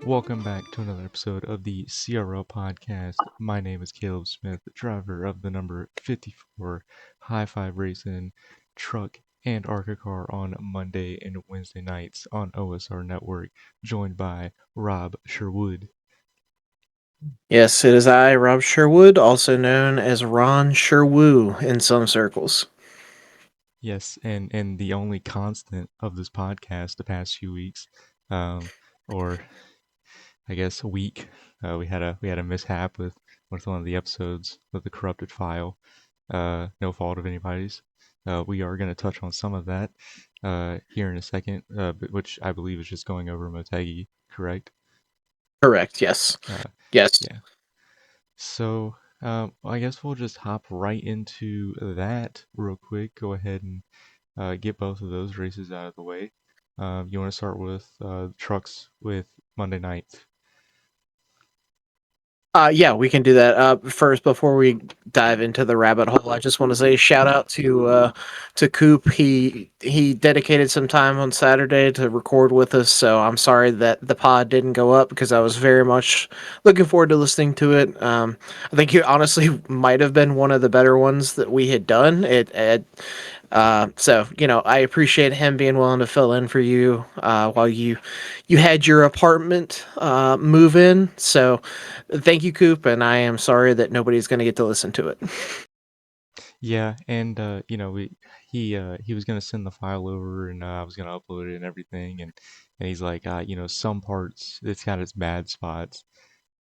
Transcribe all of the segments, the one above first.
Welcome back to another episode of the CRL podcast. My name is Caleb Smith, driver of the number 54 High Five Racing truck and ARCA car on Monday and Wednesday nights on OSR Network, joined by Rob Sherwood. Yes, it is I, Rob Sherwood, also known as Ron Sherwoo in some circles. Yes, and the only constant of this podcast the past few weeks, or I guess a week, we had a mishap with one of the episodes with the corrupted file. No fault of anybody's. We are going to touch on some of that here in a second, which I believe is just going over Motegi, correct? Correct, yes. Uh, Yes. yeah. So I guess we'll just hop right into that real quick. Go ahead and get both of those races out of the way. You want to start with trucks with Monday night? Yeah, we can do that. First, before we dive into the rabbit hole, I just want to say shout out to Coop. He dedicated some time on Saturday to record with us. So I'm sorry that the pod didn't go up because I was very much looking forward to listening to it. I think he honestly might have been one of the better ones that we had done. So I appreciate him being willing to fill in for you while you had your apartment move in. So thank you, Coop, and I am sorry that nobody's going to get to listen to it. Yeah, and he was gonna send the file over, and I was gonna upload it and everything, and he's like, some parts it's got its bad spots,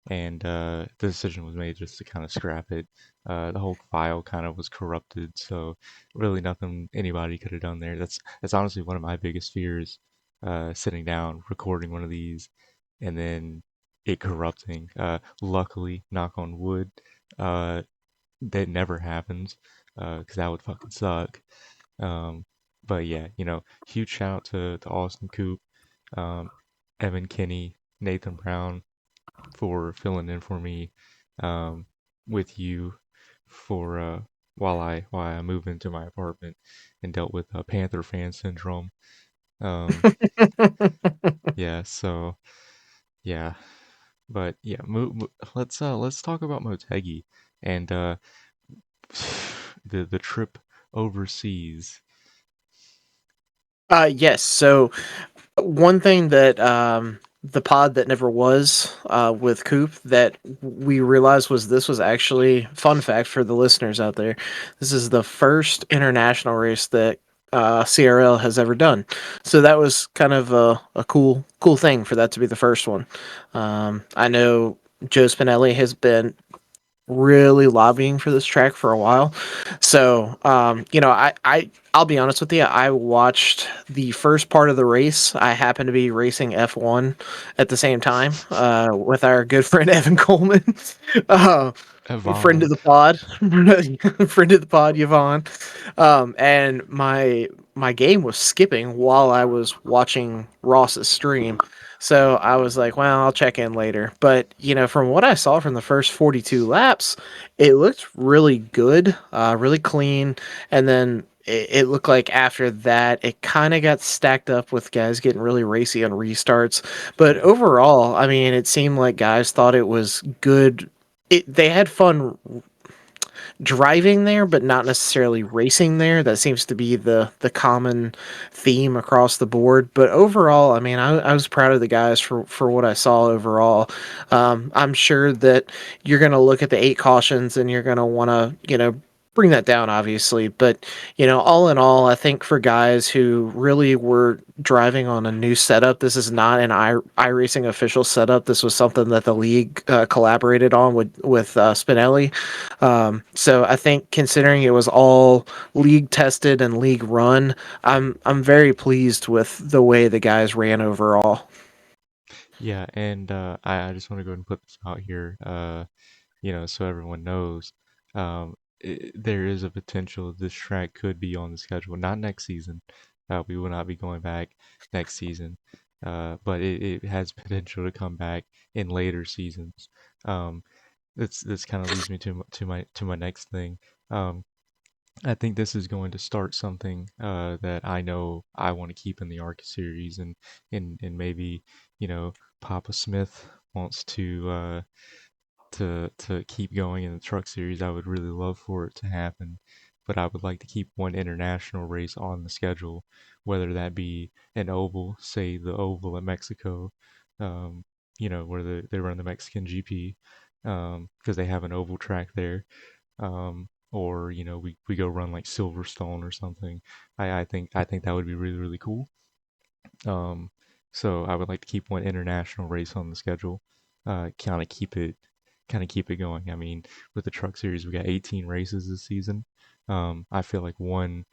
and the decision was made just to kind of scrap it. The whole file kind of was corrupted, so really nothing anybody could have done there. That's honestly one of my biggest fears, sitting down recording one of these, and then it corrupting. Luckily, knock on wood, uh, that never happens, because that would fucking suck. Um, but yeah, huge shout out to Austin Coop, um, Evan Kinney, Nathan Brown for filling in for me, um, with you for while I moved into my apartment and dealt with Panther fan syndrome. Um, yeah, so yeah, but yeah, let's talk about Motegi and the trip overseas. Yes. So one thing that the pod that never was with Coop that we realized was this was actually fun fact for the listeners out there. This is the first international race that CRL has ever done. So that was kind of a cool thing for that to be the first one. I know Joe Spinelli has been really lobbying for this track for a while. So, I'll be honest with you. I watched the first part of the race. I happened to be racing F1 at the same time with our good friend Evan Coleman, uh, friend of Yvonne. the pod, friend of the pod, Yvonne. And my game was skipping while I was watching Ross's stream. So I was like, well, I'll check in later. But, from what I saw from the first 42 laps, it looked really good, really clean. And then it looked like after that, it kind of got stacked up with guys getting really racy on restarts. But overall, I mean, it seemed like guys thought it was good. They had fun driving there, but not necessarily racing there. That seems to be the common theme across the board. But overall, I mean, I was proud of the guys for what I saw overall. I'm sure that you're going to look at the 8 cautions and you're going to want to, bring that down, obviously. But, all in all, I think for guys who really were driving on a new setup, this is not an iRacing official setup. This was something that the league collaborated on with Spinelli. So I think considering it was all league tested and league run, I'm very pleased with the way the guys ran overall. Yeah, and I just want to go ahead and put this out here, so everyone knows, there is a potential this track could be on the schedule, not next season. We will not be going back next season, but it has potential to come back in later seasons. Um, this kind of leads me to my next thing. Um, I think this is going to start something that I know I want to keep in the ARC series, and maybe Papa Smith wants to keep going in the truck series. I would really love for it to happen, but I would like to keep one international race on the schedule, whether that be an oval, say the oval in Mexico, um, where they run the Mexican GP, because they have an oval track there, or we go run like Silverstone or something. I think that would be really really cool. Um, so I would like to keep one international race on the schedule, kind of keep it going. I mean, with the truck series, we got 18 races this season. I feel like one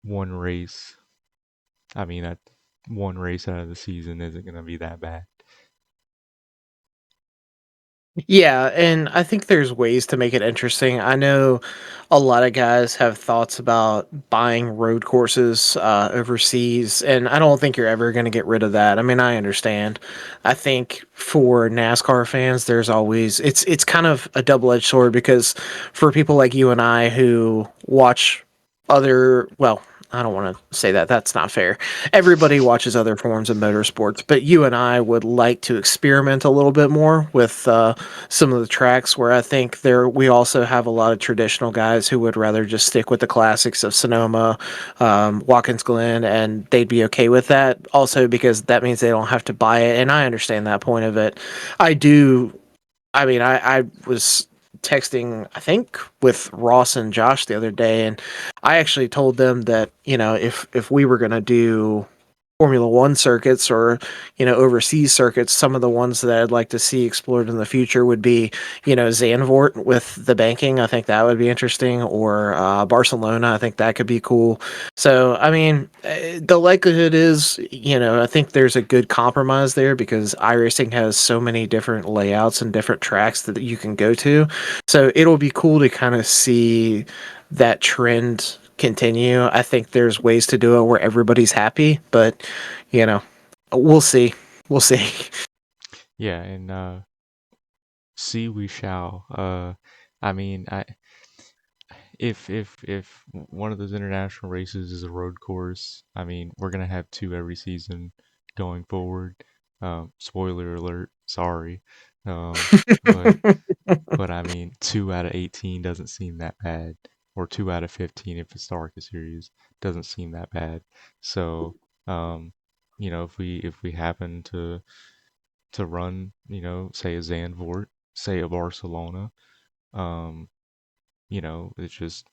race. I mean, that one race out of the season isn't going to be that bad. Yeah, and I think there's ways to make it interesting. I know a lot of guys have thoughts about buying road courses overseas, and I don't think you're ever going to get rid of that. I mean, I understand. I think for NASCAR fans, there's always it's kind of a double-edged sword because for people like you and I who watch other, well, I don't want to say that. That's not fair. Everybody watches other forms of motorsports, but you and I would like to experiment a little bit more with some of the tracks where I think there we also have a lot of traditional guys who would rather just stick with the classics of Sonoma, Watkins Glen, and they'd be okay with that. Also because that means they don't have to buy it, and I understand that point of it. I do. I mean, I was texting, I think, with Ross and Josh the other day, and I actually told them that if we were gonna do Formula One circuits or overseas circuits, some of the ones that I'd like to see explored in the future would be Zandvoort with the banking. I think that would be interesting, or Barcelona. I think that could be cool. So I mean, the likelihood is I think there's a good compromise there because iRacing has so many different layouts and different tracks that you can go to. So it'll be cool to kind of see that trend continue. I think there's ways to do it where everybody's happy, but you know, we'll see. We'll see. Yeah, and see we shall. I mean, if one of those international races is a road course, I mean, we're gonna have two every season going forward. Spoiler alert, sorry. Um, but I mean, 2 out of 18 doesn't seem that bad, or 2 out of 15 if it's the ARCA series doesn't seem that bad. So, um, if we happen to run, say a Zandvoort, say a Barcelona, um, it's just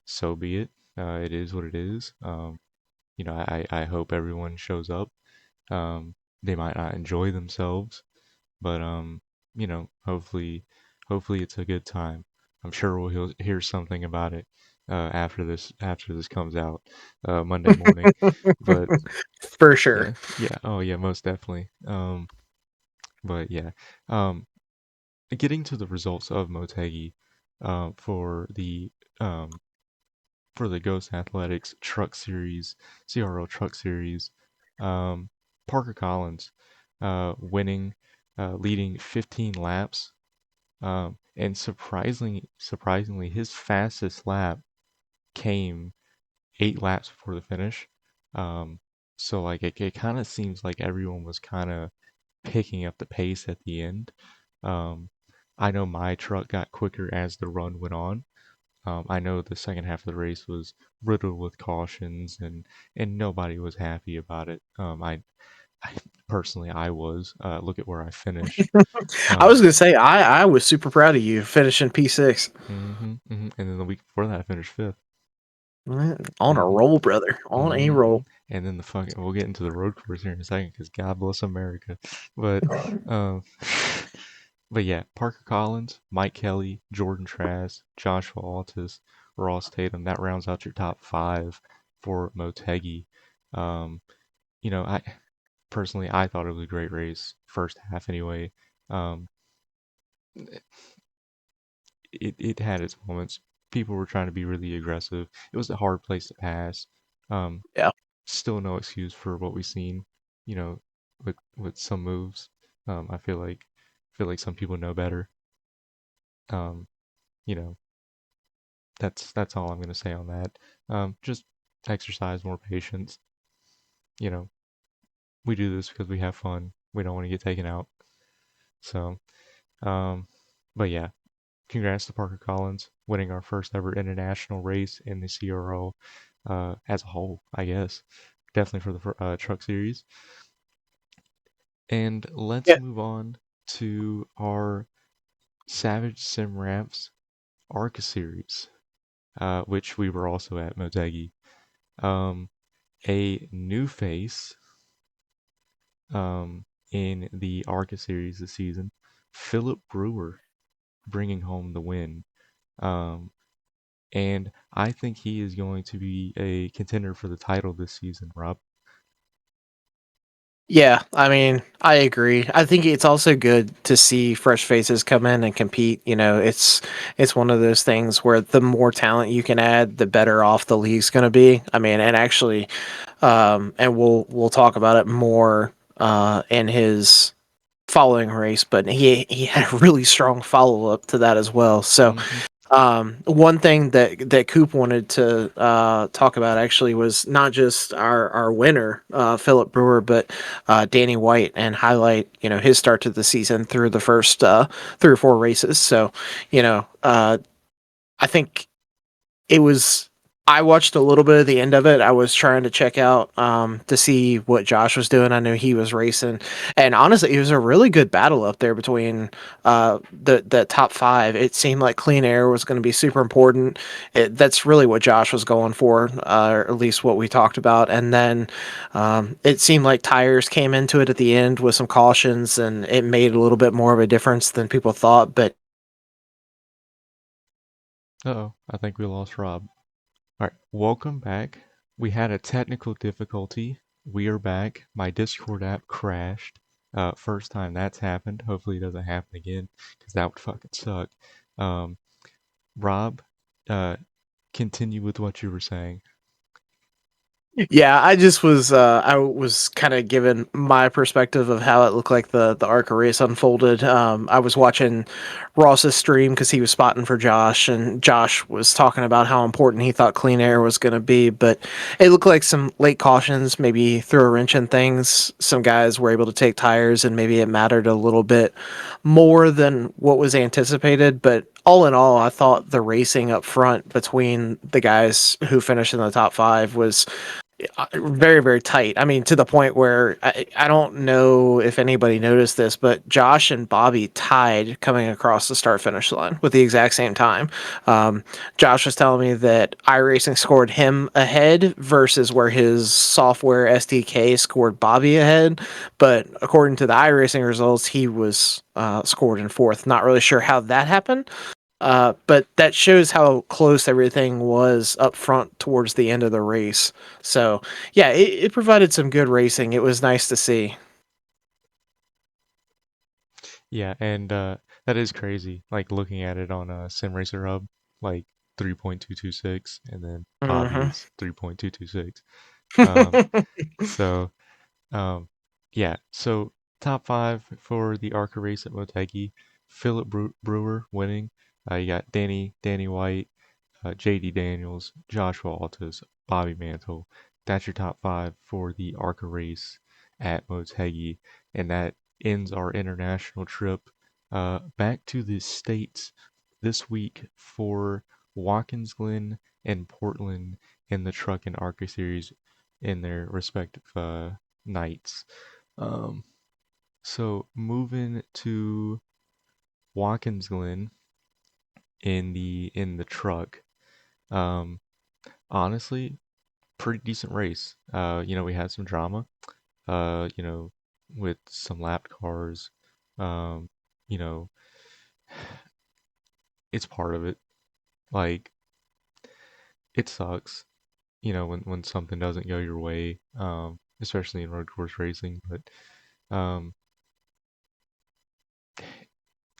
so be it. It is what it is. I hope everyone shows up. They might not enjoy themselves, but hopefully it's a good time. I'm sure we'll hear something about it after this comes out Monday morning. But For sure. yeah, oh yeah, most definitely. But yeah, um, getting to the results of Motegi uh, for the um, for the Ghost Athletics Truck Series, CRL Truck Series. Um, Parker Collins winning, leading 15 laps, and surprisingly, his fastest lap came 8 laps before the finish. Um, so like it kind of seems like everyone was kind of picking up the pace at the end. Um, I know my truck got quicker as the run went on. I know the second half of the race was riddled with cautions, and nobody was happy about it. I personally I was. Look at where I finished. I was Um, gonna say I was super proud of you finishing P6. and then the week before that I finished fifth. On a hmm roll, brother. On a roll. And then the fucking we'll get into the road course here in a second because God bless America. But um, but yeah, Parker Collins, Mike Kelly, Jordan Trask, Joshua Altus, Ross Tatum. That rounds out your top five for Motegi. Um, I personally I thought it was a great race, first half anyway. Um, it had its moments. People were trying to be really aggressive. It was a hard place to pass. Um, Yeah. Still no excuse for what we've seen, you know, with some moves. I feel like some people know better. Um, you know, That's all I'm gonna say on that. Just exercise more patience. You know, we do this because we have fun. We don't want to get taken out. So, um, but yeah, congrats to Parker Collins winning our first ever international race in the CRL as a whole, I guess. Definitely for the truck series. And let's Yeah, move on to our Savage Sim Ramps ARCA series, which we were also at Motegi. Um, a new face in the ARCA series this season, Philip Brewer, bringing home the win. Um, and I think he is going to be a contender for the title this season, Rob. yeah. I mean, I agree. I think it's also good to see fresh faces come in and compete. It's one of those things where the more talent you can add, the better off the league's going to be. I mean, and actually, and we'll talk about it more in his following race, but he had a really strong follow up to that as well. So Mm-hmm. one thing that Coop wanted to talk about actually was not just our winner, Philip Brewer, but Danny White, and highlight his start to the season through the first 3 or 4 races. So I think it was. I watched a little bit of the end of it. I was trying to check out to see what Josh was doing. I knew he was racing, and honestly, it was a really good battle up there between the top 5. It seemed like clean air was going to be super important. That's really what Josh was going for, or at least what we talked about. And then it seemed like tires came into it at the end with some cautions, and it made a little bit more of a difference than people thought. But Uh-oh, I think we lost Rob. All right, welcome back. We had a technical difficulty. We are back. My Discord app crashed. First time that's happened. Hopefully it doesn't happen again, because that would fucking suck. Um, Rob, uh, continue with what you were saying. yeah, I was kind of given my perspective of how it looked like the ARCA race unfolded. I was watching Ross's stream because he was spotting for Josh, and Josh was talking about how important he thought clean air was going to be. But it looked like some late cautions maybe threw a wrench in things. Some guys were able to take tires, and maybe it mattered a little bit more than what was anticipated. But all in all, I thought the racing up front between the guys who finished in the top 5 was very, very tight. I mean, to the point where I don't know if anybody noticed this, but Josh and Bobby tied coming across the start finish line with the exact same time. Um, Josh was telling me that iRacing scored him ahead versus where his software SDK scored Bobby ahead. But according to the iRacing results, he was scored in fourth. Not really sure how that happened. But that shows how close everything was up front towards the end of the race. So, yeah, it provided some good racing. It was nice to see. Yeah, and that is crazy. Like looking at it on Sim Racer Hub, like 3.226, and then Bobby Hmm. is 3.226. Um, so Um, yeah, so top 5 for the ARCA race at Motegi. Philip Brewer winning. You got Danny White, JD Daniels, Joshua Altus, Bobby Mantle. That's your top 5 for the ARCA race at Motegi. And that ends our international trip back to the States this week for Watkins, Glen, and Portland in the Truck and ARCA series in their respective nights. Um, so moving to Watkins Glen in the truck. Um, honestly, pretty decent race. We had some drama. Uh, you know, with some lapped cars. Um, you know, it's part of it. Like it sucks. When something doesn't go your way. Especially in road course racing. But um,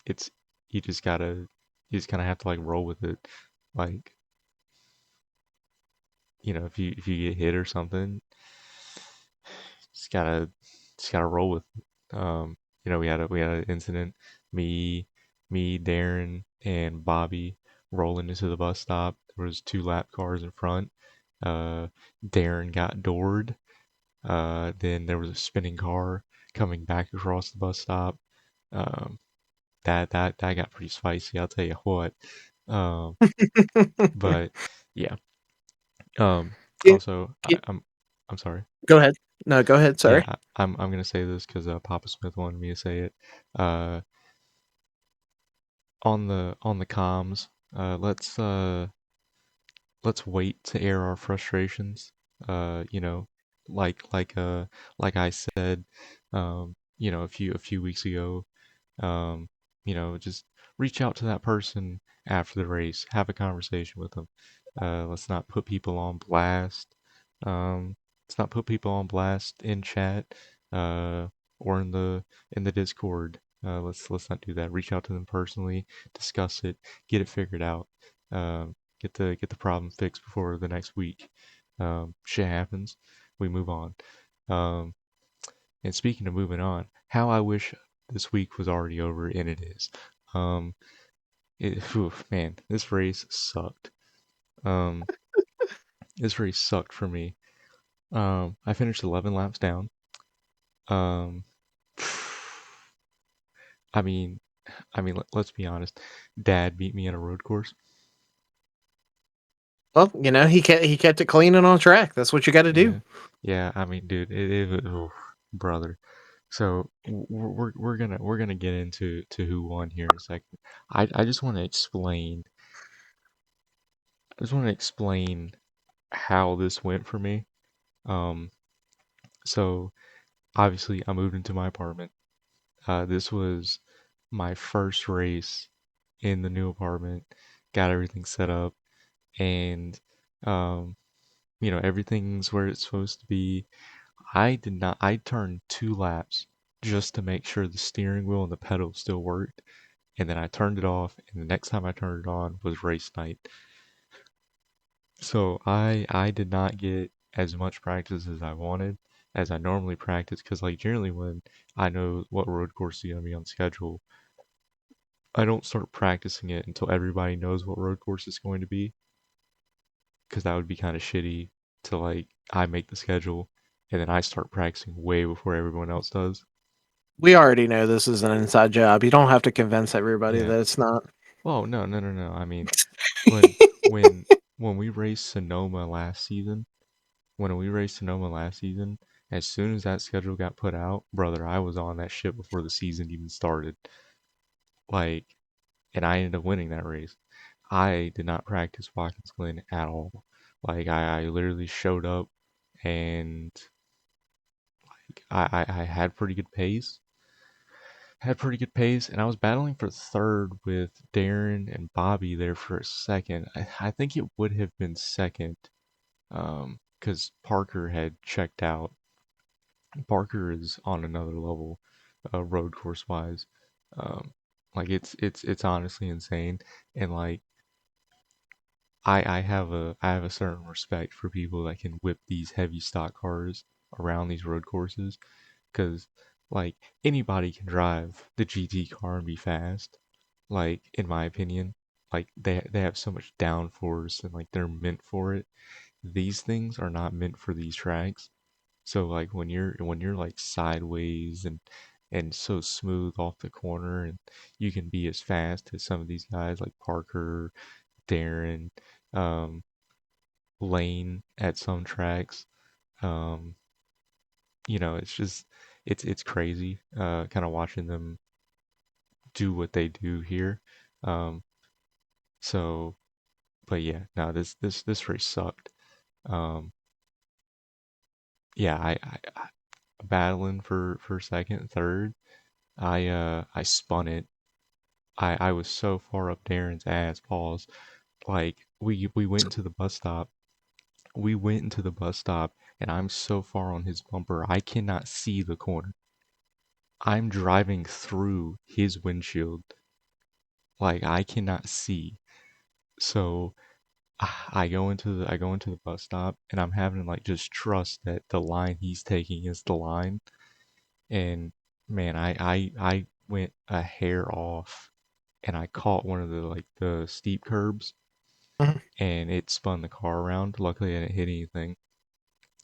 it's you just gotta you just kind of have to like roll with it. Like if you get hit or something, just gotta just gotta roll with it. We had an incident. Me, Darren, and Bobby rolling into the bus stop. there was two lap cars in front. Uh, Darren got doored. Then there was a spinning car coming back across the bus stop. Um, that got pretty spicy. I'll tell you what. Um, but yeah. Um, Get, also, get, I'm sorry. go ahead. No, go ahead. Yeah, Sorry. I'm gonna say this because Papa Smith wanted me to say it. Uh, on the comms, let's wait to air our frustrations. You know, like like uh like I said, a few weeks ago. Just reach out to that person after the race, have a conversation with them. Let's not put people on blast. Um, let's not put people on blast in chat, uh, or in the Discord. Let's not do that. Reach out to them personally, discuss it, get it figured out. Get the problem fixed before the next week. Shit happens. We move on. Um, and speaking of moving on, how I wish this week was already over, and it is. Um, man, this race sucked. Um, this race sucked for me. I finished 11 laps down. Um, I mean, let's be honest. Dad beat me in a road course. Well, he kept it clean and on track. That's what you got to do. Yeah, yeah. I mean, dude, brother. So we're gonna get into who won here in a second. I just want to explain. I just want to explain how this went for me. Um, so obviously I moved into my apartment. This was my first race in the new apartment. Got everything set up, and um, everything's where it's supposed to be. I did not. I turned 2 laps just to make sure the steering wheel and the pedal still worked, and then I turned it off. And the next time I turned it on was race night. So I did not get as much practice as I wanted, as I normally practice, because like generally when I know what road course is gonna be on schedule, I don't start practicing it until everybody knows what road course it's going to be, because that would be kind of shitty to like I make the schedule and then I start practicing way before everyone else does. We already know this is an inside job. You don't have to convince everybody Yeah. that it's not. Well, no, no, no, no. I mean, when when when we raced Sonoma last season, as soon as that schedule got put out, brother, I was on that shit before the season even started. Like, and I ended up winning that race. I did not practice Watkins Glen at all. Like, I literally showed up and I had pretty good pace. And I was battling for third with Darren and Bobby there for a second. I think it would have been second, because Parker had checked out. Parker is on another level, road course wise. Um, like it's honestly insane, and like I have a certain respect for people that can whip these heavy stock cars around these road courses, because like anybody can drive the GT car and be fast. Like in my opinion, like they have so much downforce and like they're meant for it. These things are not meant for these tracks. So like when you're like sideways and so smooth off the corner, and you can be as fast as some of these guys like Parker, Darren, um, Lane at some tracks. Um, it's just it's crazy kind of watching them do what they do here. Um, so but yeah, no, this race sucked. Um, yeah, I battling for second, third. I spun it. I was so far up Darren's ass, pause. Like we went into the bus stop. We went into the bus stop, and I'm so far on his bumper, I cannot see the corner. I'm driving through his windshield. Like I cannot see. So I go into the bus stop, and I'm having to like just trust that the line he's taking is the line. And man, I went a hair off, and I caught one of the like the steep curbs, Mhm. and it spun the car around. Luckily, I didn't hit anything,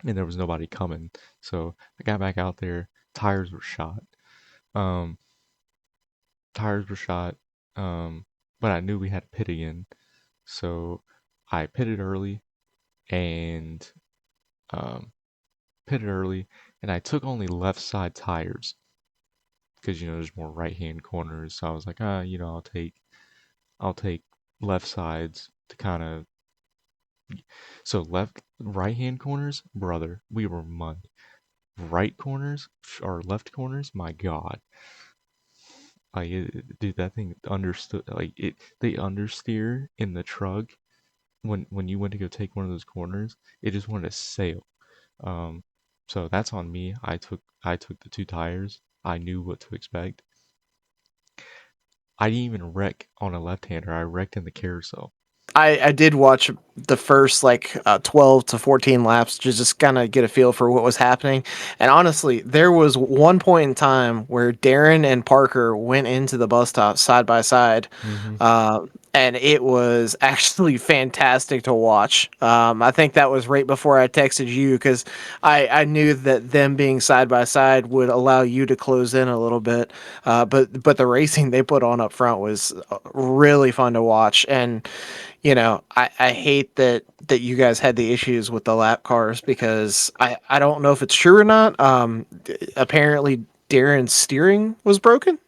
and there was nobody coming. So I got back out there. Tires were shot. Um, tires were shot. Um, but I knew we had to pit again, so I pitted early and um, pitted early, and I took only left side tires because there's more right hand corners. So I was like, I'll take left sides to kind of. So right hand corners, brother, we were mud. Right corners or left corners, my God, like dude, that thing understood. Like they understeer in the truck when you went to go take one of those corners, it just wanted to sail. Um, so that's on me. I took the two tires. I knew what to expect. I didn't even wreck on a left-hander. I wrecked in the carousel. I did watch the first like 12 to 14 laps to just kind of get a feel for what was happening. And honestly, there was one point in time where Darren and Parker went into the bus stop side by side. Hmm. Uh, and it was actually fantastic to watch. I think that was right before I texted you because I knew that them being side by side would allow you to close in a little bit. But the racing they put on up front was really fun to watch. And I hate that you guys had the issues with the lap cars because I don't know if it's true or not. Apparently Darren's steering was broken.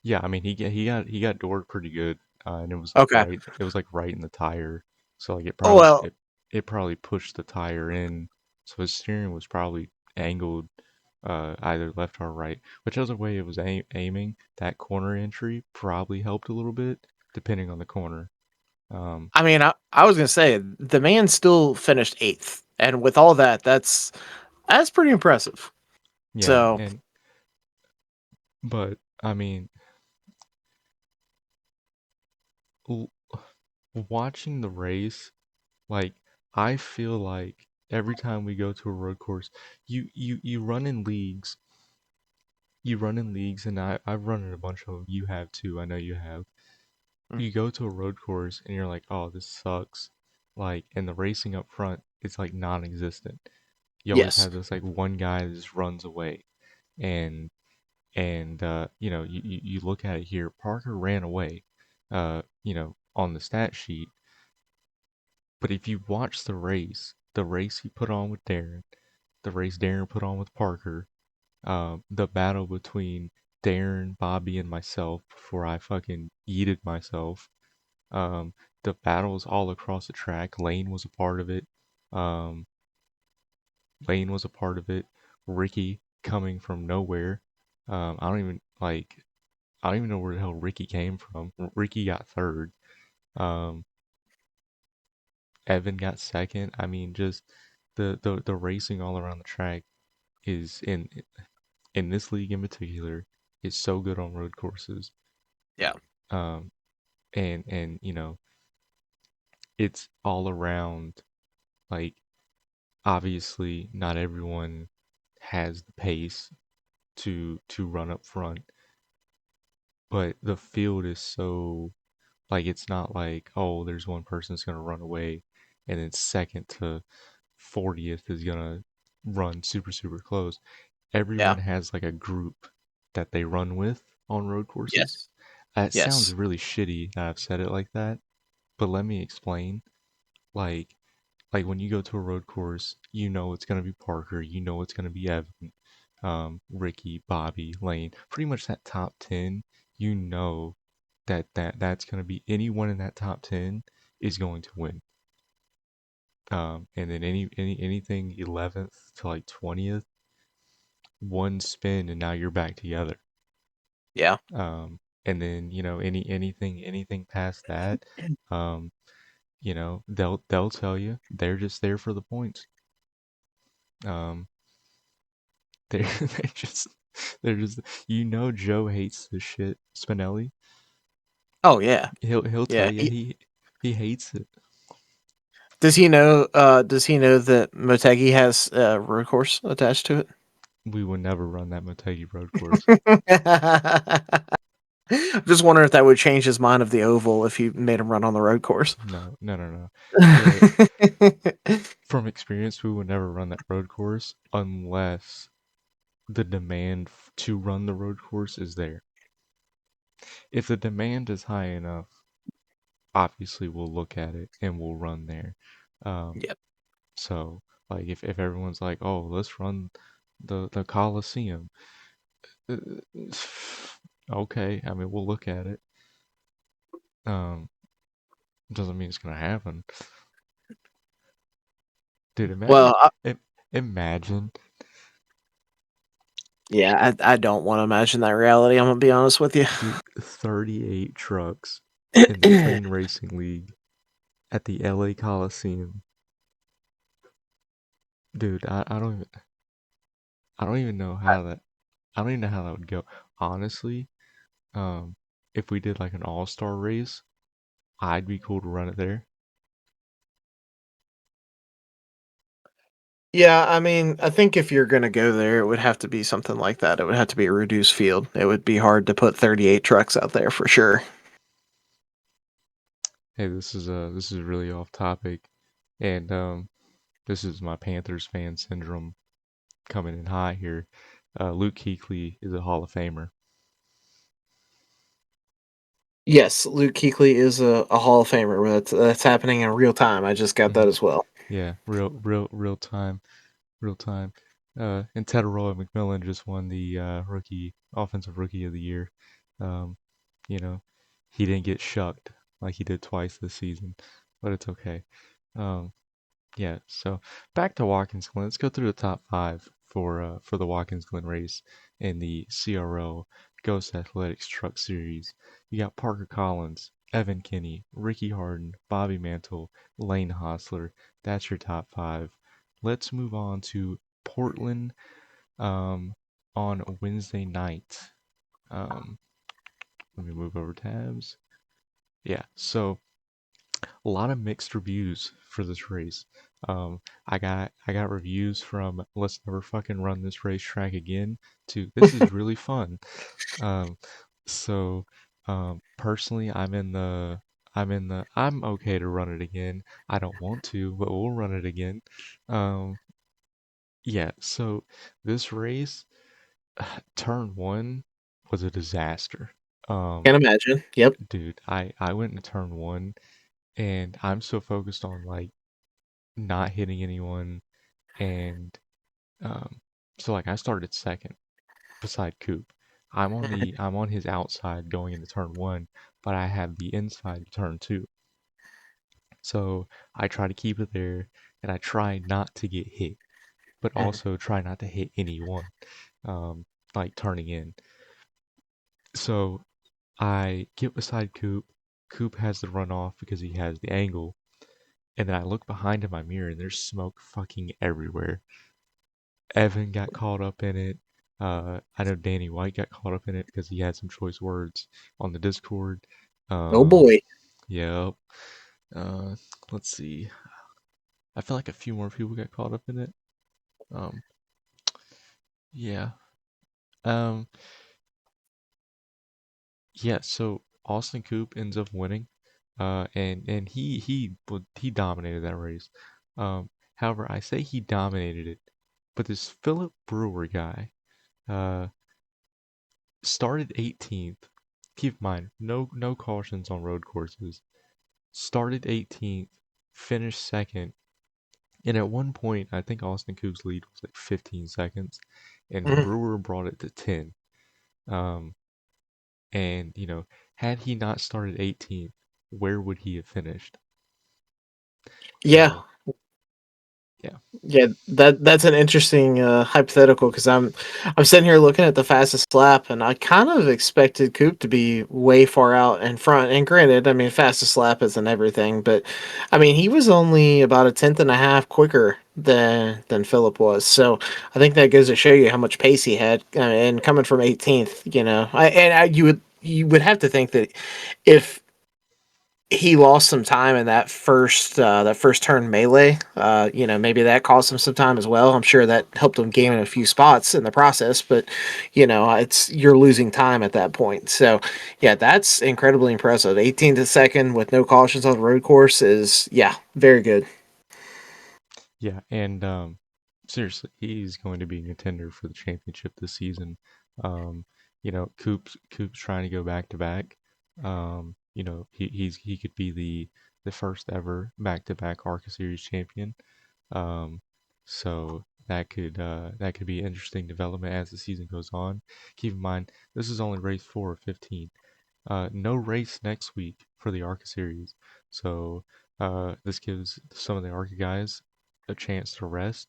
Yeah, I mean he got doored pretty good, and it was like Okay. right. It was like right in the tire, so like it Oh probably well, it probably pushed the tire in, so his steering was probably angled either left or right. Whichever way it was aiming, that corner entry probably helped a little bit, depending on the corner. Um, I mean, I was gonna say the man still finished eighth, and with all that, that's pretty impressive. yeah, So but I mean, l- watching the race, like I feel like every time we go to a road course, you run in leagues. You run in leagues, and I've run in a bunch of them. You have too. I know you have. You go to a road course, and you're like, oh, this sucks. Like, and the racing up front, it's like non-existent. You always yes, have this like one guy that just runs away, and you look at it here. Parker ran away, on the stat sheet. But if you watch the race he put on with Darren, the race Darren put on with Parker, the battle between Darren, Bobby, and myself before I fucking yeeted myself. Um, the battles all across the track. Lane was a part of it. Um, Lane was a part of it. Ricky coming from nowhere. I don't even like. I don't even know where the hell Ricky came from. Ricky got third. Um, Evan got second. I mean, just the racing all around the track is in this league in particular is so good on road courses. yeah, Um, and it's all around. Like obviously, not everyone has the pace to run up front, but the field is so like it's not like, oh, there's one person that's gonna run away, and then second to 40th is gonna run super super close. yeah, Everyone has like a group that they run with on road courses. yes, It sounds yes, really shitty that I've said it like that, but let me explain. Like, like when you go to a road course, you know it's gonna be Parker, you know it's gonna be Evan, Ricky, Bobby, Lane. Pretty much that top 10, you know that's gonna be anyone in that top 10 is going to win. And then anything 11th to like 20th, one spin and now you're back together. yeah, And then anything past that, um, they'll tell you they're just there for the points. Um, they're they just they're just Joe hates this shit. Spinelli, oh yeah, he'll tell yeah. you he hates it. Does he know? Does he know that Motegi has a road course attached to We would never run that Motegi road course. it? I'm just wondering if that would change his mind of the oval if you made him run on the road course. No, no, no, no. The From experience, we would never run that road course unless the demand to run the road course is there. If the demand is high enough, obviously we'll look at it and we'll run there. Um, Yep. so like if everyone's like, oh, let's run the Coliseum, uh, okay, I mean we'll look at it. Um, doesn't mean it's gonna happen, dude. Well, Imagine, yeah, I don't want to imagine that reality. I'm gonna be honest with you. dude, 38 trucks in the Clean Racing League at the LA Coliseum, dude. I don't even know how that I don't even know how that would go. Honestly, um, if we did like an all-star race, I'd be cool to run it there. Yeah, I mean, I think if you're gonna go there, it would have to be something like that. It would have to be a reduced field. It would be hard to put 38 trucks out there for sure. Hey, this is really off topic, and this is my Panthers fan syndrome coming in high here. Luke Kuechly is a Hall of Famer. Yes, Luke Kuechly is a Hall of Famer. That's happening in real time. I just got that Hmm. as well. Yeah, real time, real time. And Tedoroa McMillan just won the offensive rookie of the year. Um, you know, he didn't get shucked like he did twice this season, but it's okay. Um, yeah. So back to Watkins Glen. Let's go through the top five for the Watkins Glen race in the CRL Ghost Athletics Truck Series. You got Parker Collins, Evan Kinney, Ricky Harden, Bobby Mantle, Lane Hostler. That's your top five. Let's move on to Portland um, on Wednesday night. Um, let me move over tabs. Yeah, so a lot of mixed reviews for this race. I got reviews from let's never fucking run this racetrack again to this is really fun. Um, so personally, I'm okay to run it again. I don't want to, but we'll run it again. Um, yeah. So this race, turn one was a disaster. Um, Can't imagine. Yep. dude, I went into turn one and I'm so focused on like not hitting anyone and um so like I started second beside Coop. I'm on his outside going into turn one, but I have the inside to turn two. So I try to keep it there and I try not to get hit, but also try not to hit anyone. Um like turning in. So I get beside Coop. Coop has the runoff because he has the angle. And then I look behind in my mirror and there's smoke fucking everywhere. Evan got caught up in it. I know Danny White got caught up in it because he had some choice words on the Discord. Oh Um, boy. yep. Uh, let's see. I feel like a few more people got caught up in it. Um, yeah. Um, yeah. So Austin Coop ends up winning. And he dominated that race. However, I say he dominated it, but this Philip Brewer guy, uh, started 18th. Keep in mind, no cautions on road courses. Started 18th, finished second, and at one point, I think Austin Coop's lead was like 15 seconds, and Mhm. Brewer brought it to 10. Um, and had he not started 18th, where would he have finished? Yeah, So yeah, yeah. That's an interesting hypothetical because I'm sitting here looking at the fastest lap, and I kind of expected Coop to be way far out in front. And granted, I mean, fastest lap isn't everything, but I mean, he was only about a tenth and a half quicker than Philip was. So I think that goes to show you how much pace he had, and coming from 18th, you know, you would have to think that if he lost some time in that first turn melee. Maybe that cost him some time as well. I'm sure that helped him gain a few spots in the process, but it's you're losing time at that point. So yeah, that's incredibly impressive. 18th to second with no cautions on the road course is very good. Yeah, and seriously, he's going to be a contender for the championship this season. Um, Coop's trying to go back to back. He could be the first ever back to back ARCA Series champion. Um, so that could be an interesting development as the season goes on. Keep in mind, this is only race 4 of 15. No race next week for the ARCA series, so this gives some of the ARCA guys a chance to rest,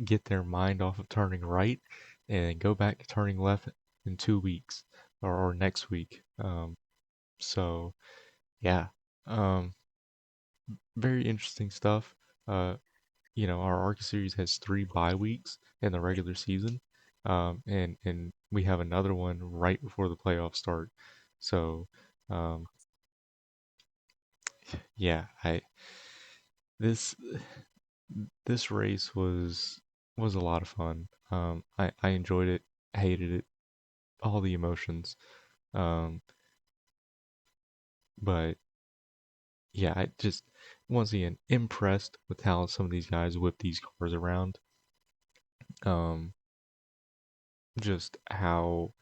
get their mind off of turning right, and go back to turning left in 2 weeks or next week. So yeah, um, very interesting stuff. Uh, our ARCA series has 3 bye weeks in the regular season, and we have another one right before the playoffs start. So, um, yeah, I this this race was a lot of fun. I enjoyed it, hated it, all the emotions. Um, but yeah, I just once again impressed with how some of these guys whip these cars around. Um, just how,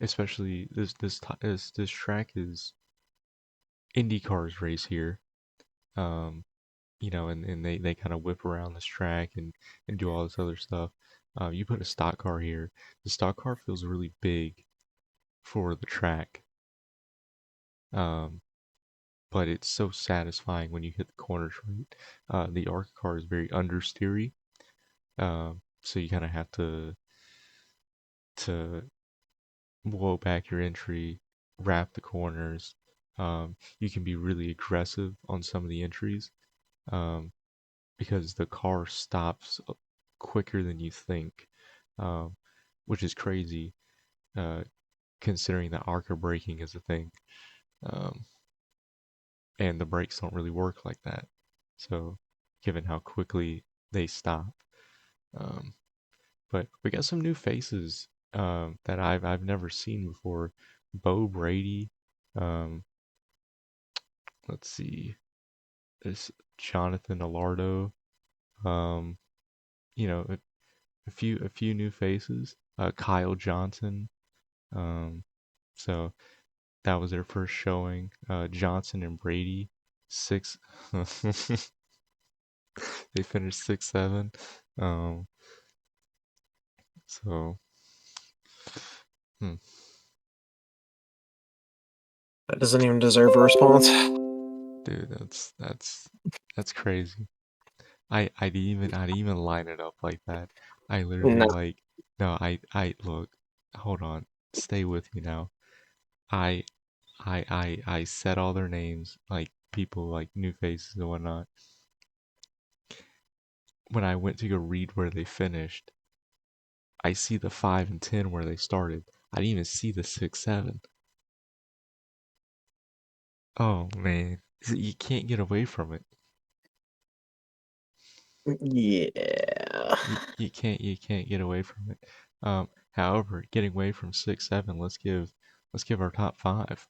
especially this track is Indy cars race here. Um, and they kind of whip around this track and do all this other stuff. You put a stock car here. The stock car feels really big for the track, um, but it's so satisfying when you hit the corners right. The ARC car is very understeery, so you kind of have to blow back your entry, wrap the corners. You can be really aggressive on some of the entries. Um, because the car stops quicker than you think, um, which is crazy uh, considering that arc braking is a thing, um, and the brakes don't really work like that. So, given how quickly they stop, um, but we got some new faces that I've never seen before. Bo Brady, um, let's see, there's Jonathan Alardo. Um, a few new faces. Kyle Johnson. Um, so that was their first showing. Johnson and Brady, six. They finished 6-7. Um, so hmm, That doesn't even deserve a response. dude, that's crazy. I'd even line it up like that. I literally No. like no. I look. Hold on. Stay with me now. I I said all their names, like people like new faces and whatnot. When I went to go read where they finished, I see the 5 and 10 where they started. I didn't even see the 6-7. Oh man, you can't get away from it. Yeah. You can't get away from it. However, getting away from 6-7, let's give our top five.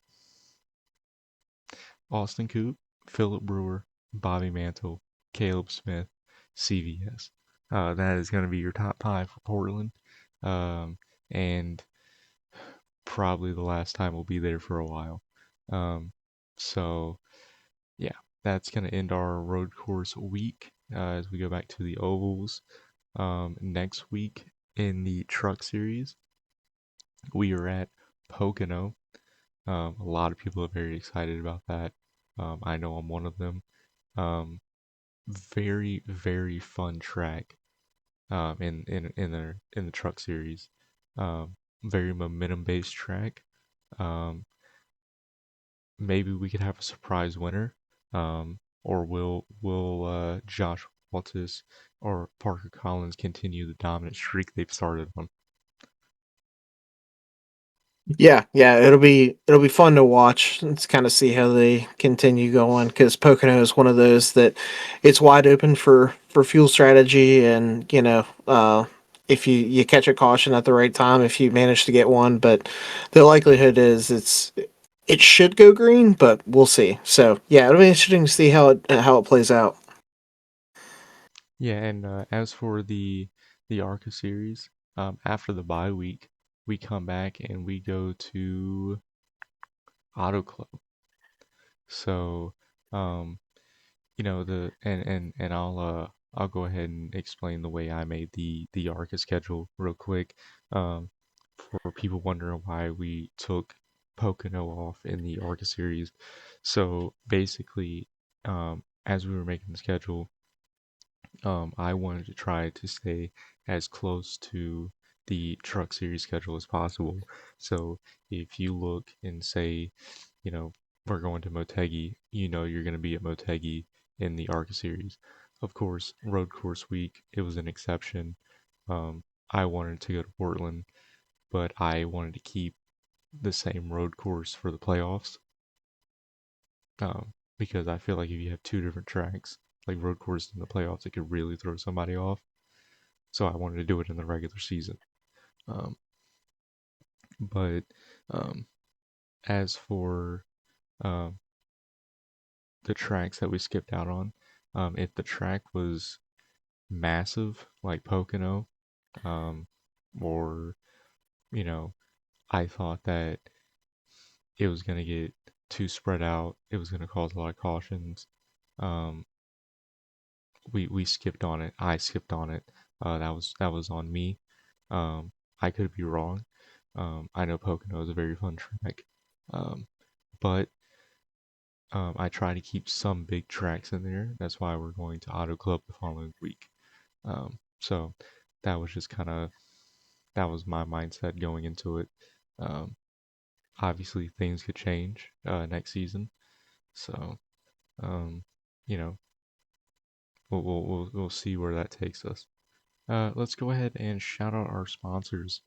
Austin Coop, Philip Brewer, Bobby Mantle, Caleb Smith, CVS. That is going to be your top five for Portland. Um, and probably the last time we'll be there for a while. Um, so, yeah, that's going to end our road course week as we go back to the ovals. Next week in the truck series, we are at Pocono. A lot of people are very excited about that. I know I'm one of them. Um, very very fun track. In the truck series. Very momentum based track. Um, maybe we could have a surprise winner. Or will Josh Waltis or Parker Collins continue the dominant streak they've started on? Yeah, yeah, it'll be fun to watch. Let's kind of see how they continue going because Pocono is one of those that it's wide open for fuel strategy, and if you catch a caution at the right time, if you manage to get one, but the likelihood is it should go green, but we'll see. So yeah, it'll be interesting to see how it plays out. Yeah, and as for the ARCA series, after the bye week, we come back and we go to Auto Club. So, um, and I'll go ahead and explain the way I made the ARCA schedule real quick. Um, for people wondering why we took Pocono off in the ARCA series. So basically, as we were making the schedule, I wanted to try to stay as close to the truck series schedule as possible. So if you look and say, you know, we're going to Motegi, you're going to be at Motegi in the ARCA series. Of course, road course week, it was an exception. I wanted to go to Portland, but I wanted to keep the same road course for the playoffs, because I feel like if you have two different tracks, like road course in the playoffs, it could really throw somebody off. So I wanted to do it in the regular season. Um, but um, as for um, the tracks that we skipped out on, if the track was massive, like Pocono, um, or you know, I thought that it was going to get too spread out, it was going to cause a lot of cautions. Um, we skipped on it. I skipped on it. That was on me. Um, I could be wrong. I know Pocono is a very fun track, um, but I try to keep some big tracks in there. That's why we're going to Auto Club the following week. So that was just kind of that was my mindset going into it. Um, Obviously, things could change next season, so um, you know we'll see where that takes us. Let's go ahead and shout out our sponsors.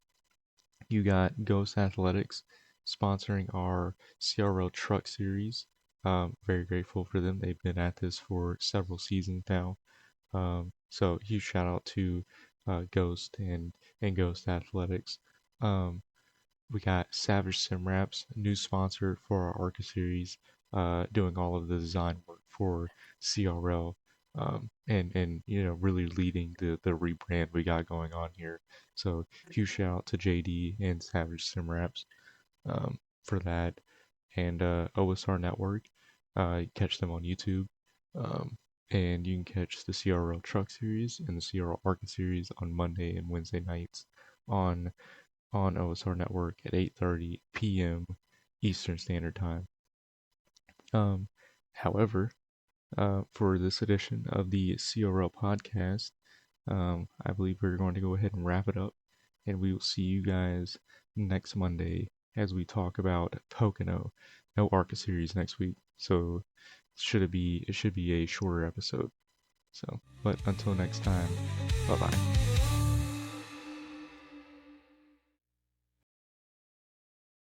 You got Ghost Athletics sponsoring our CRL Truck Series. Very grateful for them. They've been at this for several seasons now. So huge shout out to Ghost and Ghost Athletics. Um, we got Savage Sim Wraps, new sponsor for our Arca series, doing all of the design work for CRL, and really leading the rebrand we got going on here. So huge shout out to JD and Savage Sim Wraps for that, and OSR Network. Catch them on YouTube. Um, and you can catch the CRL Truck Series and the CRL Arca Series on Monday and Wednesday nights on OSR Network at 8:30 p.m. Eastern Standard Time. Um, However, for this edition of the CRL podcast, I believe we're going to go ahead and wrap it up, and we will see you guys next Monday as we talk about Pocono. No Arca series next week, so it should be a shorter episode. So, but until next time, bye bye.